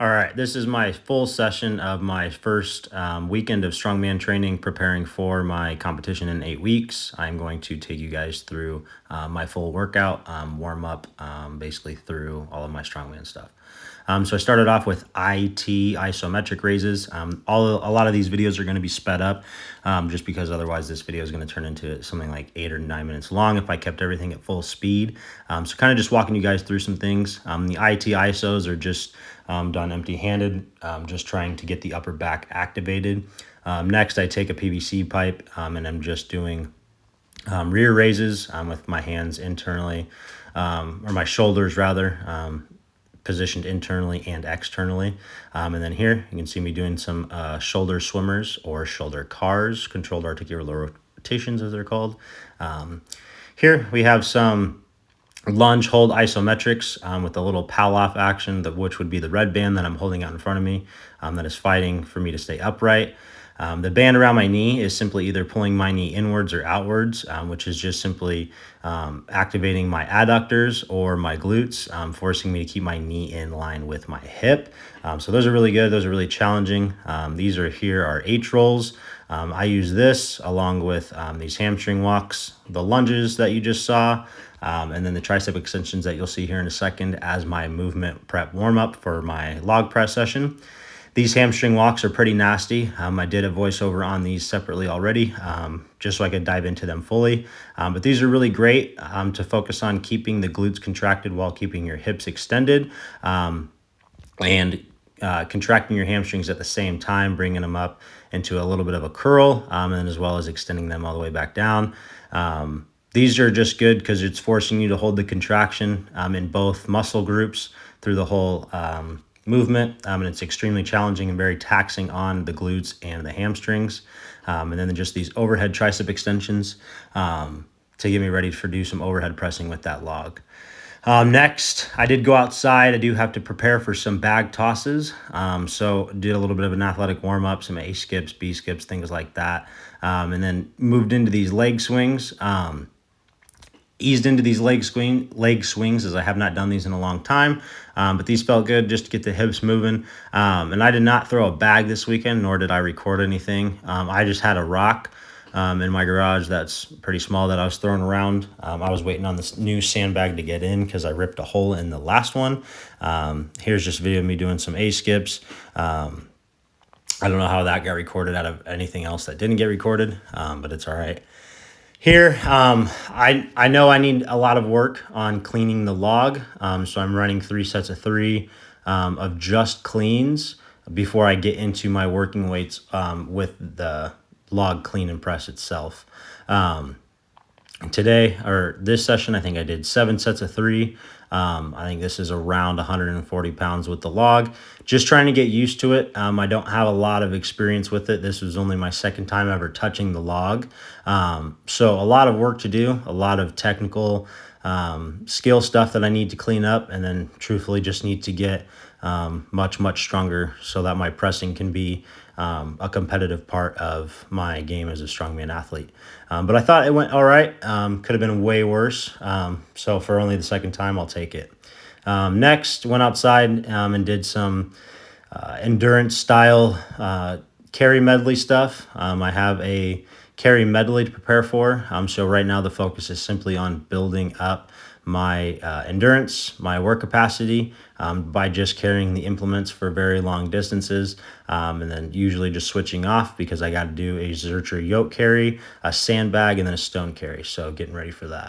All right, this is my full session of my first weekend of strongman training, preparing for my competition in 8 weeks. I'm going to take you guys through my full workout, warm up, basically through all of my strongman stuff. So I started off with IT isometric raises. A lot of these videos are going to be sped up just because otherwise this video is going to turn into something like 8 or 9 minutes long if I kept everything at full speed. So kind of just walking you guys through some things. The IT isos are just done empty-handed, just trying to get the upper back activated. Next, I take a PVC pipe and I'm just doing rear raises with my hands internally, or my shoulders rather, positioned internally and externally. And then here you can see me doing some shoulder swimmers or shoulder cars, controlled articular rotations as they're called. Here we have some lunge hold isometrics with a little pal off action, which would be the red band that I'm holding out in front of me that is fighting for me to stay upright. The band around my knee is simply either pulling my knee inwards or outwards, which is just simply activating my adductors or my glutes, forcing me to keep my knee in line with my hip. So those are really good. Those are really challenging. These here are H rolls. I use this along with these hamstring walks, the lunges that you just saw, and then the tricep extensions that you'll see here in a second as my movement prep warm up for my log press session. These hamstring walks are pretty nasty. I did a voiceover on these separately already, just so I could dive into them fully. But these are really great to focus on keeping the glutes contracted while keeping your hips extended, and contracting your hamstrings at the same time, bringing them up into a little bit of a curl, and as well as extending them all the way back down. These are just good because it's forcing you to hold the contraction in both muscle groups through the whole movement, and it's extremely challenging and very taxing on the glutes and the hamstrings. And then just these overhead tricep extensions to get me ready to do some overhead pressing with that log. Next, I did go outside. I do have to prepare for some bag tosses. So did a little bit of an athletic warm up, some A skips, B skips, things like that. And then moved into these leg swings. Eased into these leg swings as I have not done these in a long time, but these felt good just to get the hips moving. And I did not throw a bag this weekend, nor did I record anything. I just had a rock in my garage that's pretty small that I was throwing around. I was waiting on this new sandbag to get in because I ripped a hole in the last one. Here's just a video of me doing some A skips. I don't know how that got recorded out of anything else that didn't get recorded, but it's all right. Here, I know I need a lot of work on cleaning the log, so I'm running 3 sets of 3 of just cleans before I get into my working weights with the log clean and press itself. Today, or this session, I think I did 7 sets of 3. I think this is around 140 pounds with the log. Just trying to get used to it. I don't have a lot of experience with it. This was only my second time ever touching the log. So a lot of work to do, a lot of technical skill stuff that I need to clean up, and then truthfully just need to get much stronger so that my pressing can be a competitive part of my game as a strongman athlete. But I thought it went all right. Could have been way worse. So for only the second time, I'll take it. Next, went outside and did some endurance style carry medley stuff. I have a carry medley to prepare for. So right now the focus is simply on building up my endurance, my work capacity, by just carrying the implements for very long distances, and then usually just switching off because I got to do a Zercher yoke carry, a sandbag, and then a stone carry. So getting ready for that.